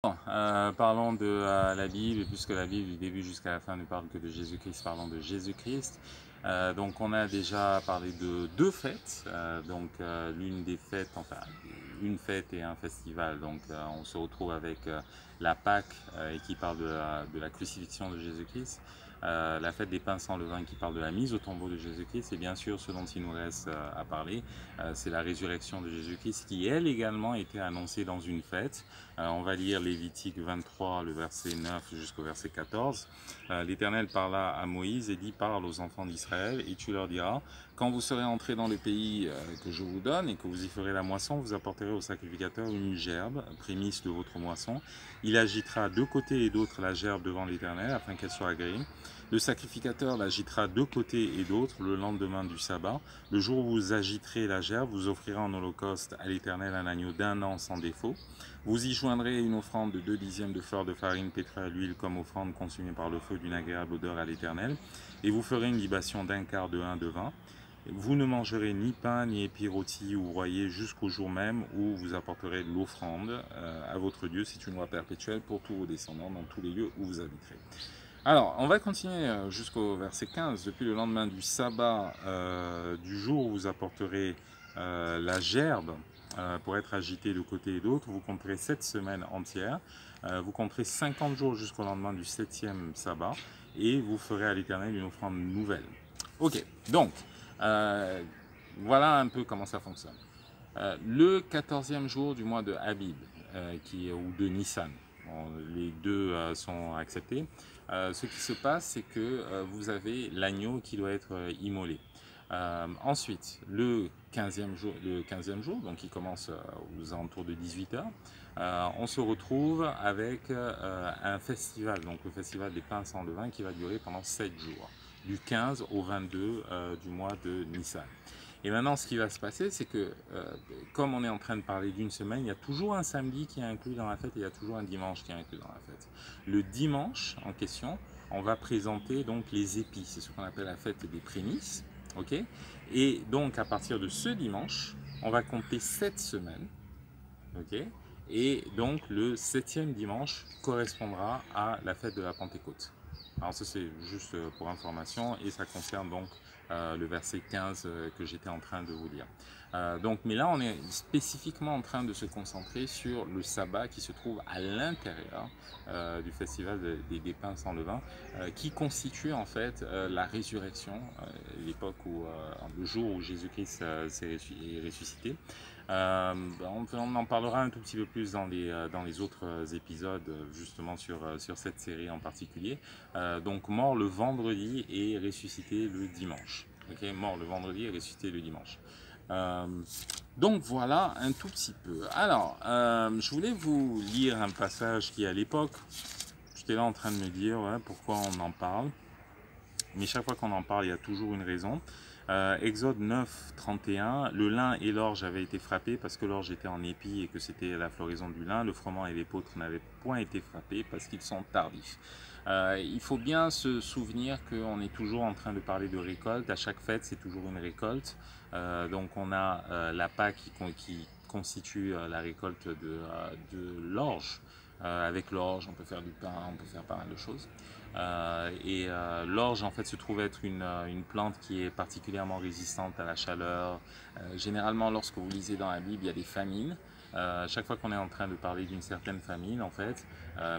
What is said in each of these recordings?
Parlons de la Bible, puisque la Bible du début jusqu'à la fin ne parle que de Jésus-Christ, parlons de Jésus-Christ. Donc on a déjà parlé de deux fêtes, l'une des fêtes, enfin une fête et un festival, donc on se retrouve avec la Pâque et qui parle de la crucifixion de Jésus-Christ, la fête des pains sans levain qui parle de la mise au tombeau de Jésus-Christ, et bien sûr ce dont il nous reste à parler, c'est la résurrection de Jésus-Christ qui elle également était annoncée dans une fête. On va lire Lévitique 23, le verset 9 jusqu'au verset 14. L'Éternel parla à Moïse et dit: parle aux enfants d'Israël et tu leur diras: quand vous serez entrés dans le pays que je vous donne et que vous y ferez la moisson, vous apporterez au sacrificateur une gerbe, prémisse de votre moisson. Il agitera de côté et d'autre la gerbe devant l'Éternel afin qu'elle soit agréée. Le sacrificateur l'agitera de côté et d'autre le lendemain du sabbat. Le jour où vous agiterez la gerbe, vous offrirez en holocauste à l'Éternel un agneau d'1 an sans défaut. Vous y joindrez une offrande de 2 dixièmes de fleur de farine pétrée à l'huile comme offrande consumée par le feu d'une agréable odeur à l'Éternel. Et vous ferez une libation d'un quart de hin de vin. Vous ne mangerez ni pain, ni épis rôtis ou broyés jusqu'au jour même où vous apporterez l'offrande à votre Dieu. C'est une loi perpétuelle pour tous vos descendants dans tous les lieux où vous habiterez. Alors, on va continuer jusqu'au verset 15. Depuis le lendemain du sabbat, du jour où vous apporterez la gerbe pour être agitée de côté et d'autre, vous compterez 7 semaines entières. Vous compterez 50 jours jusqu'au lendemain du 7e sabbat et vous ferez à l'Éternel une offrande nouvelle. Ok, donc, voilà un peu comment ça fonctionne. Le 14e jour du mois de Abib, ou de Nissan, bon, les deux sont acceptés. Ce qui se passe, c'est que vous avez l'agneau qui doit être immolé. Ensuite, le 15e jour, donc qui commence aux alentours de 18h, on se retrouve avec un festival, donc le festival des pains sans levain qui va durer pendant 7 jours, du 15 au 22 du mois de Nissan. Et maintenant, ce qui va se passer, c'est que comme on est en train de parler d'une semaine, il y a toujours un samedi qui est inclus dans la fête et il y a toujours un dimanche qui est inclus dans la fête. Le dimanche en question, on va présenter donc les épis, c'est ce qu'on appelle la fête des prémices. Okay, et donc à partir de ce dimanche, on va compter 7 semaines. Okay, et donc le 7e dimanche correspondra à la fête de la Pentecôte. Alors ça c'est juste pour information et ça concerne donc le verset 15 que j'étais en train de vous lire. Mais là on est spécifiquement en train de se concentrer sur le sabbat qui se trouve à l'intérieur du festival des pains sans levain, qui constitue en fait la résurrection, l'époque où le jour où Jésus-Christ est ressuscité. On en parlera un tout petit peu plus dans les autres épisodes, justement sur cette série en particulier. Donc mort le vendredi et ressuscité le dimanche. Okay, mort le vendredi et ressuscité le dimanche. Donc voilà un tout petit peu. Alors, je voulais vous lire un passage qui à l'époque, j'étais là en train de me dire ouais, pourquoi on en parle. Mais chaque fois qu'on en parle, il y a toujours une raison. Exode 9, 31, le lin et l'orge avaient été frappés parce que l'orge était en épi et que c'était la floraison du lin. Le froment et l'épeautre n'avaient point été frappés parce qu'ils sont tardifs. Il faut bien se souvenir qu'on est toujours en train de parler de récolte. À chaque fête, c'est toujours une récolte. Donc on a la Pâque qui constitue la récolte de l'orge. Avec l'orge, on peut faire du pain, on peut faire pas mal de choses. L'orge en fait se trouve être une plante qui est particulièrement résistante à la chaleur. Généralement lorsque vous lisez dans la Bible il y a des famines. Chaque fois qu'on est en train de parler d'une certaine famine en fait,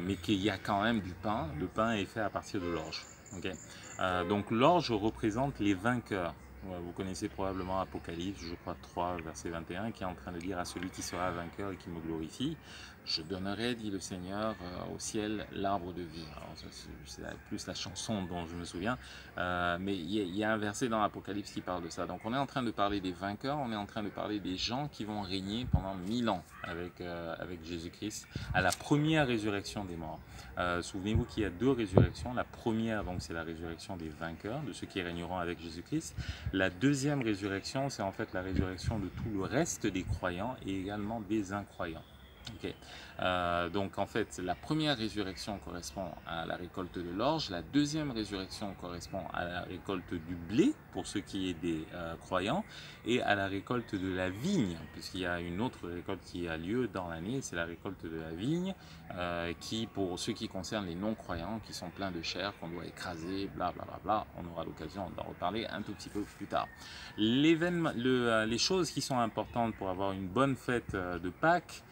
mais qu'il y a quand même du pain, le pain est fait à partir de l'orge. Okay, donc l'orge représente les vainqueurs. Vous connaissez probablement Apocalypse, je crois 3, verset 21, qui est en train de dire à celui qui sera vainqueur et qui me glorifie, je donnerai, dit le Seigneur, au ciel l'arbre de vie. Alors c'est plus la chanson dont je me souviens, mais il y a un verset dans l'Apocalypse qui parle de ça. Donc on est en train de parler des vainqueurs, on est en train de parler des gens qui vont régner pendant 1000 ans avec Jésus-Christ à la première résurrection des morts. Souvenez-vous qu'il y a deux résurrections. La première, donc, c'est la résurrection des vainqueurs, de ceux qui régneront avec Jésus-Christ. La deuxième résurrection, c'est en fait la résurrection de tout le reste des croyants et également des incroyants. Ok. Donc en fait, la première résurrection correspond à la récolte de l'orge, la deuxième résurrection correspond à la récolte du blé, pour ceux qui est des croyants, et à la récolte de la vigne, puisqu'il y a une autre récolte qui a lieu dans l'année, c'est la récolte de la vigne, qui, pour ceux qui concernent les non-croyants, qui sont pleins de chair, qu'on doit écraser, bla bla bla bla, on aura l'occasion d'en reparler un tout petit peu plus tard. Les choses qui sont importantes pour avoir une bonne fête de Pâques,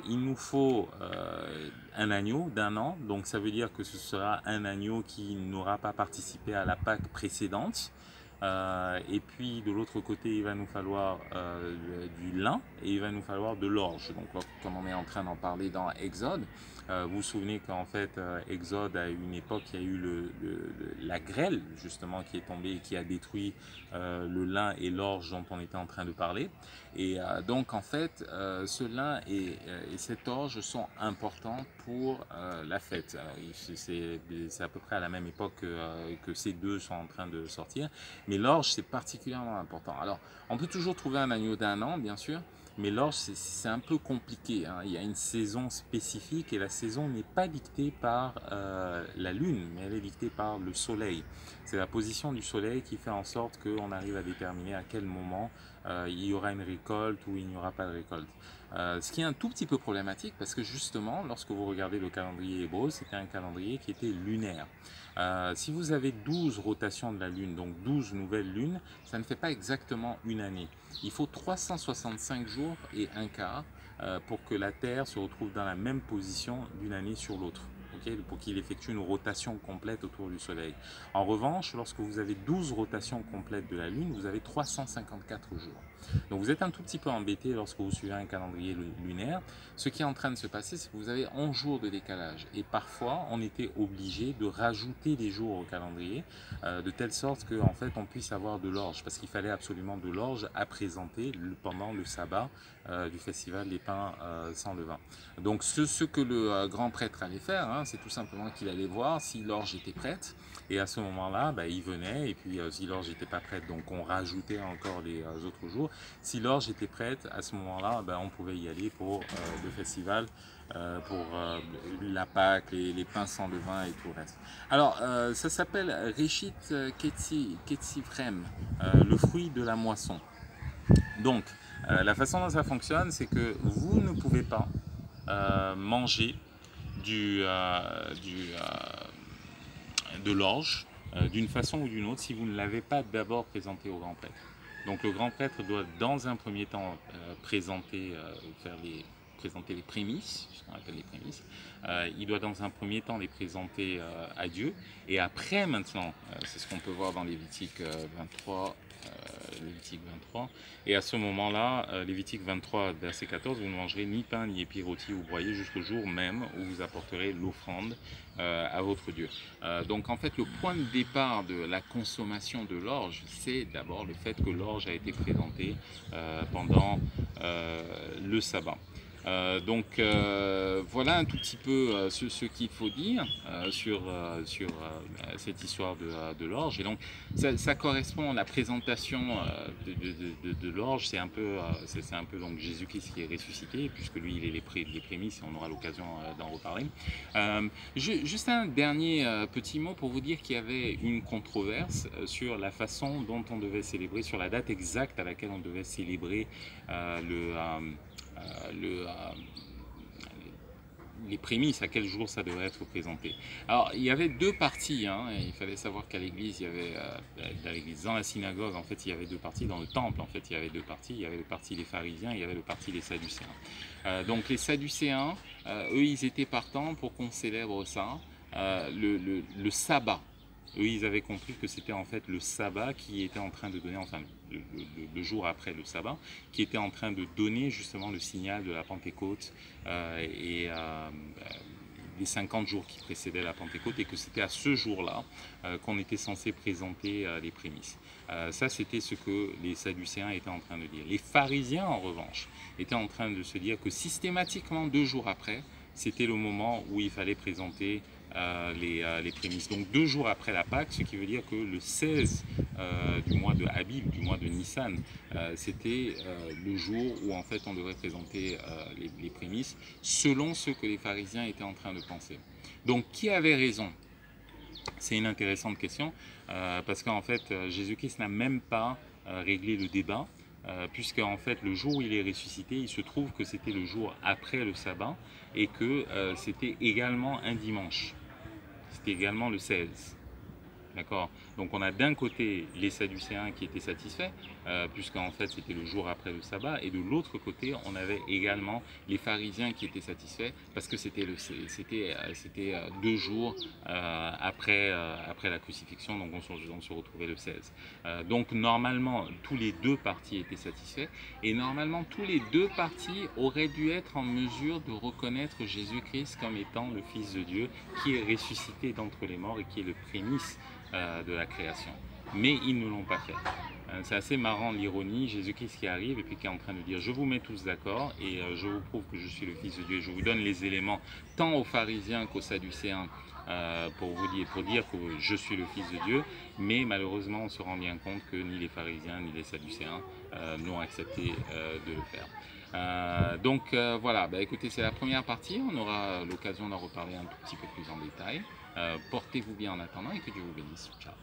il nous faut un agneau d'1 an, donc ça veut dire que ce sera un agneau qui n'aura pas participé à la Pâque précédente. Et puis de l'autre côté, il va nous falloir du lin et il va nous falloir de l'orge. Donc comme on est en train d'en parler dans Exode, vous vous souvenez qu'en fait Exode, à une époque, il y a eu la grêle justement qui est tombée et qui a détruit le lin et l'orge dont on était en train de parler. Et donc en fait, ce lin et cette orge sont importants pour la fête. C'est à peu près à la même époque que ces deux sont en train de sortir. Mais l'orge, c'est particulièrement important. Alors, on peut toujours trouver un agneau d'1 an, bien sûr, mais l'orge, c'est un peu compliqué, hein. Il y a une saison spécifique et la saison n'est pas dictée par la lune, mais elle est dictée par le soleil. C'est la position du soleil qui fait en sorte qu'on arrive à déterminer à quel moment il y aura une récolte ou il n'y aura pas de récolte. Ce qui est un tout petit peu problématique parce que justement, lorsque vous regardez le calendrier hébreu, c'était un calendrier qui était lunaire. Si vous avez 12 rotations de la Lune, donc 12 nouvelles lunes, ça ne fait pas exactement une année. Il faut 365 jours et un quart pour que la Terre se retrouve dans la même position d'une année sur l'autre. Okay, pour qu'il effectue une rotation complète autour du Soleil. En revanche, lorsque vous avez 12 rotations complètes de la Lune, vous avez 354 jours. Donc vous êtes un tout petit peu embêté lorsque vous suivez un calendrier lunaire. Ce qui est en train de se passer, c'est que vous avez 11 jours de décalage. Et parfois, on était obligé de rajouter des jours au calendrier, de telle sorte qu'en fait, on puisse avoir de l'orge. Parce qu'il fallait absolument de l'orge à présenter pendant le sabbat du festival des pains sans levain. Donc ce que le grand prêtre allait faire, hein, c'est tout simplement qu'il allait voir si l'orge était prête. Et à ce moment-là, il venait, et puis si l'orge n'était pas prête, donc on rajoutait encore les autres jours. Si l'orge était prête, à ce moment-là, on pouvait y aller pour le festival, pour la Pâque, les pains sans levain et tout le reste. Alors, ça s'appelle Réchit Ketsivrem, le fruit de la moisson. Donc, la façon dont ça fonctionne, c'est que vous ne pouvez pas manger de l'orge d'une façon ou d'une autre si vous ne l'avez pas d'abord présenté au grand prêtre. Donc le grand prêtre doit dans un premier temps présenter les prémices, ce qu'on appelle les prémices. Il doit dans un premier temps les présenter à Dieu. Et après maintenant, c'est ce qu'on peut voir dans Lévitique 23, Lévitique 23. Et à ce moment-là, Lévitique 23, verset 14, vous ne mangerez ni pain, ni épis rôtis ou broyés jusqu'au jour même où vous apporterez l'offrande à votre Dieu. Donc en fait, le point de départ de la consommation de l'orge, c'est d'abord le fait que l'orge a été présentée pendant le sabbat. Voilà un tout petit peu ce qu'il faut dire sur cette histoire de l'orge. Et donc ça correspond à la présentation de l'orge. C'est un peu donc Jésus-Christ qui est ressuscité, puisque lui il est les prémices, et on aura l'occasion d'en reparler. Juste un dernier petit mot pour vous dire qu'il y avait une controverse sur la façon dont on devait célébrer, sur la date exacte à laquelle on devait célébrer les prémices, à quel jour ça devrait être présenté. Alors, il y avait deux parties, hein, et il fallait savoir qu'à l'église, il y avait, dans la synagogue, en fait, il y avait deux parties, dans le temple, en fait, il y avait deux parties, il y avait le parti des pharisiens, il y avait le parti des sadducéens. Donc, les sadducéens, eux, ils étaient partants pour qu'on célèbre ça, le sabbat. Eux, ils avaient compris que c'était en fait le sabbat qui était en train de donner, enfin le jour après le sabbat, qui était en train de donner justement le signal de la Pentecôte et les 50 jours qui précédaient la Pentecôte, et que c'était à ce jour-là qu'on était censé présenter les prémices. Ça, c'était ce que les sadducéens étaient en train de dire. Les pharisiens, en revanche, étaient en train de se dire que systématiquement 2 jours après, c'était le moment où il fallait présenter les prémices. Donc 2 jours après la Pâque, ce qui veut dire que le 16 du mois de Abib, du mois de Nissan, c'était le jour où en fait on devrait présenter les prémices selon ce que les pharisiens étaient en train de penser. Donc qui avait raison? C'est une intéressante question parce qu'en fait Jésus-Christ n'a même pas réglé le débat. Puisque en fait le jour où il est ressuscité, il se trouve que c'était le jour après le sabbat et que c'était également un dimanche. C'était également le 16. D'accord. Donc on a d'un côté les Sadducéens qui étaient satisfaits, puisqu'en fait c'était le jour après le sabbat, et de l'autre côté on avait également les pharisiens qui étaient satisfaits, parce que c'était 2 jours après la crucifixion, donc on se retrouvait le 16. Donc normalement tous les deux partis étaient satisfaits, et normalement tous les deux partis auraient dû être en mesure de reconnaître Jésus-Christ comme étant le Fils de Dieu, qui est ressuscité d'entre les morts et qui est le prémisse de la création. Mais ils ne l'ont pas fait. C'est assez marrant l'ironie, Jésus-Christ qui arrive et puis qui est en train de dire je vous mets tous d'accord et je vous prouve que je suis le Fils de Dieu, je vous donne les éléments tant aux pharisiens qu'aux sadducéens pour dire que je suis le Fils de Dieu, mais malheureusement on se rend bien compte que ni les pharisiens ni les sadducéens n'ont accepté de le faire. Donc voilà, écoutez, c'est la première partie, on aura l'occasion d'en reparler un tout petit peu plus en détail. Portez-vous bien en attendant et que Dieu vous bénisse. Ciao.